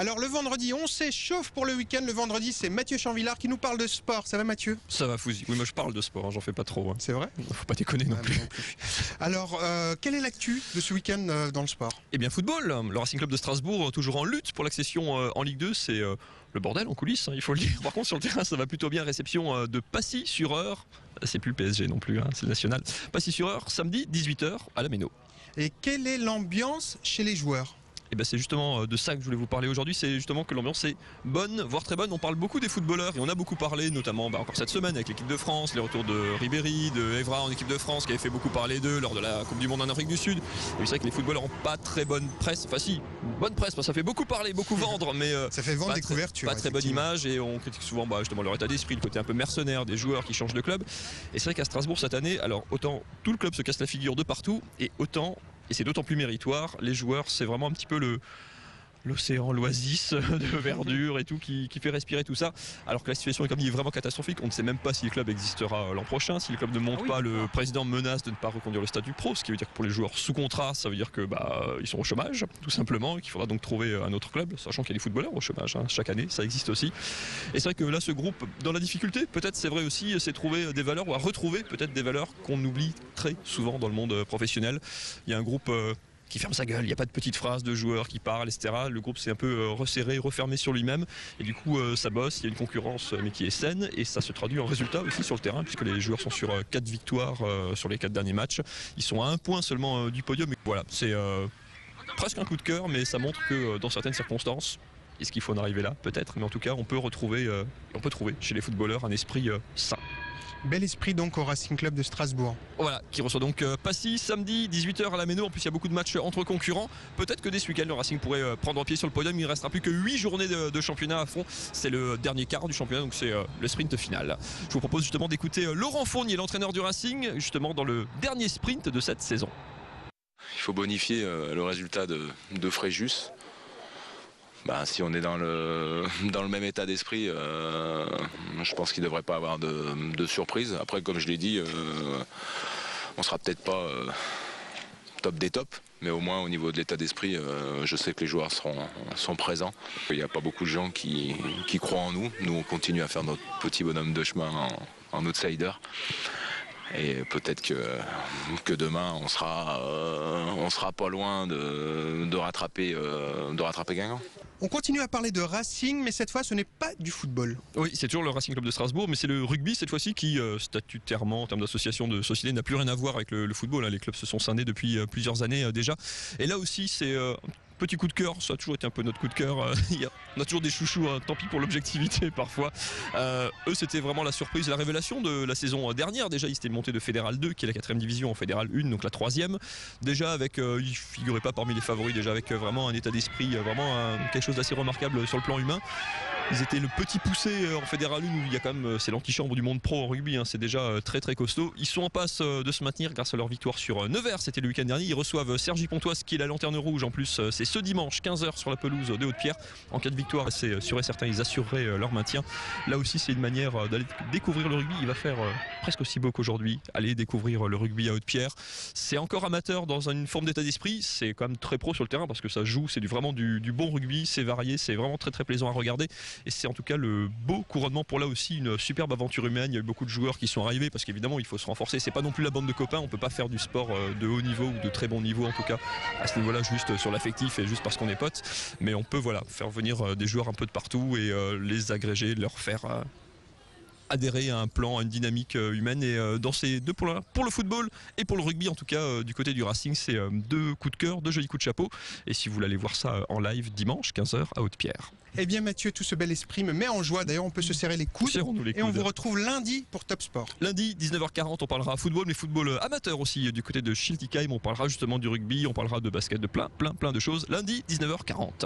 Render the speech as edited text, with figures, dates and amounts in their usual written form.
Alors le vendredi, on s'échauffe pour le week-end. Le vendredi, c'est Mathieu Chanvillard qui nous parle de sport. Ça va Mathieu? Ça va Fouzi. Oui, moi je parle de sport, hein, j'en fais pas trop. Hein. C'est vrai? Faut pas déconner non plus. Alors, quelle est l'actu de ce week-end dans le sport? Eh bien football, le Racing Club de Strasbourg toujours en lutte pour l'accession en Ligue 2, c'est le bordel en coulisses, hein, il faut le dire. Par contre sur le terrain ça va plutôt bien, réception de Passy-sur-Eure, c'est plus le PSG non plus, hein, c'est le national. Passy-sur-Eure, samedi 18h à la Méno. Et quelle est l'ambiance chez les joueurs? Et ben c'est justement de ça que je voulais vous parler aujourd'hui, c'est justement que l'ambiance est bonne, voire très bonne. On parle beaucoup des footballeurs et on a beaucoup parlé, notamment encore cette semaine avec l'équipe de France, les retours de Ribéry, de Evra en équipe de France qui avait fait beaucoup parler d'eux lors de la Coupe du Monde en Afrique du Sud. Et c'est vrai que les footballeurs n'ont pas très bonne presse, enfin si, bonne presse, parce que ça fait beaucoup parler, beaucoup vendre, mais ça fait vendre des couvertures. Pas très bonne image et on critique souvent justement leur état d'esprit, le côté un peu mercenaire des joueurs qui changent de club. Et c'est vrai qu'à Strasbourg cette année, alors autant tout le club se casse la figure de partout et autant, et c'est d'autant plus méritoire, les joueurs c'est vraiment un petit peu l'océan, l'oasis de verdure et tout qui fait respirer tout ça, alors que la situation est comme dit vraiment catastrophique. On ne sait même pas si le club existera l'an prochain, si le club ne monte pas. Le président menace de ne pas reconduire le statut pro, ce qui veut dire que pour les joueurs sous contrat ça veut dire que ils sont au chômage tout simplement et qu'il faudra donc trouver un autre club, sachant qu'il y a des footballeurs au chômage chaque année, ça existe aussi. Et c'est vrai que là ce groupe dans la difficulté, peut-être c'est vrai aussi, c'est trouver des valeurs ou à retrouver peut-être des valeurs qu'on oublie très souvent dans le monde professionnel. Il y a un groupe qui ferme sa gueule, il n'y a pas de petites phrases de joueurs qui parlent, etc. Le groupe s'est un peu resserré, refermé sur lui-même et du coup ça bosse, il y a une concurrence mais qui est saine et ça se traduit en résultat aussi sur le terrain puisque les joueurs sont sur 4 victoires sur les 4 derniers matchs. Ils sont à 1 point seulement du podium. Voilà, c'est presque un coup de cœur, mais ça montre que dans certaines circonstances, est-ce qu'il faut en arriver là? Peut-être, mais en tout cas on peut trouver chez les footballeurs un esprit sain. Bel esprit donc au Racing Club de Strasbourg. Voilà, qui reçoit donc Passy samedi 18h à la Méno. En plus il y a beaucoup de matchs entre concurrents. Peut-être que dès ce week-end le Racing pourrait prendre pied sur le podium. Il ne restera plus que 8 journées de championnat à fond. C'est le dernier quart du championnat, donc c'est le sprint final. Je vous propose justement d'écouter Laurent Fournier, l'entraîneur du Racing, justement dans le dernier sprint de cette saison. Il faut bonifier le résultat de Fréjus. Si on est dans le même état d'esprit, je pense qu'il ne devrait pas avoir de surprise. Après, comme je l'ai dit, on ne sera peut-être pas top des tops, mais au moins au niveau de l'état d'esprit, je sais que les joueurs sont présents. Il n'y a pas beaucoup de gens qui croient en nous. Nous, on continue à faire notre petit bonhomme de chemin en outsider. Et peut-être que demain on sera pas loin de rattraper Guingamp. On continue à parler de Racing, mais cette fois ce n'est pas du football. Oui, c'est toujours le Racing Club de Strasbourg, mais c'est le rugby cette fois-ci qui, statutairement, en termes d'association de société, n'a plus rien à voir avec le football. Les clubs se sont scindés depuis plusieurs années déjà. Et là aussi, c'est petit coup de cœur, ça a toujours été un peu notre coup de cœur. On a toujours des chouchous, hein, tant pis pour l'objectivité parfois. Eux, c'était vraiment la surprise, la révélation de la saison dernière. Déjà, ils étaient montés de Fédéral 2, qui est la 4e division, en Fédéral 1, donc la 3e. Déjà, avec, ils figuraient pas parmi les favoris, déjà avec vraiment un état d'esprit, vraiment quelque chose d'assez remarquable sur le plan humain. Ils étaient le petit poussé en Fédéral 1 où il y a quand même, c'est l'antichambre du monde pro en rugby, hein, c'est déjà très très costaud. Ils sont en passe de se maintenir grâce à leur victoire sur Nevers, c'était le week-end dernier. Ils reçoivent Cergy-Pontoise qui est la lanterne rouge en plus, c'est ce dimanche 15h sur la pelouse de Haute-Pierre. En cas de victoire, c'est sûr et certain, ils assureraient leur maintien. Là aussi, c'est une manière d'aller découvrir le rugby. Il va faire presque aussi beau qu'aujourd'hui, aller découvrir le rugby à Haute-Pierre. C'est encore amateur dans une forme d'état d'esprit, c'est quand même très pro sur le terrain parce que ça joue, c'est vraiment du bon rugby, c'est varié, c'est vraiment très très plaisant à regarder. Et c'est en tout cas le beau couronnement pour là aussi une superbe aventure humaine. Il y a eu beaucoup de joueurs qui sont arrivés parce qu'évidemment il faut se renforcer. C'est pas non plus la bande de copains, on peut pas faire du sport de haut niveau ou de très bon niveau en tout cas à ce niveau-là, juste sur l'affectif et juste parce qu'on est potes. Mais on peut faire venir des joueurs un peu de partout et les agréger, leur faire adhérer à un plan, à une dynamique humaine. Et dans ces deux points-là, pour le football et pour le rugby en tout cas, du côté du Racing, c'est deux coups de cœur, deux jolis coups de chapeau. Et si vous voulez aller voir ça en live dimanche 15h à Haute-Pierre. Eh bien Mathieu, tout ce bel esprit me met en joie. D'ailleurs, on peut se serrer les coudes. Et on vous retrouve lundi pour Top Sport. Lundi, 19h40, on parlera football, mais football amateur aussi. Du côté de Schiltigheim, on parlera justement du rugby, on parlera de basket, de plein de choses. Lundi, 19h40.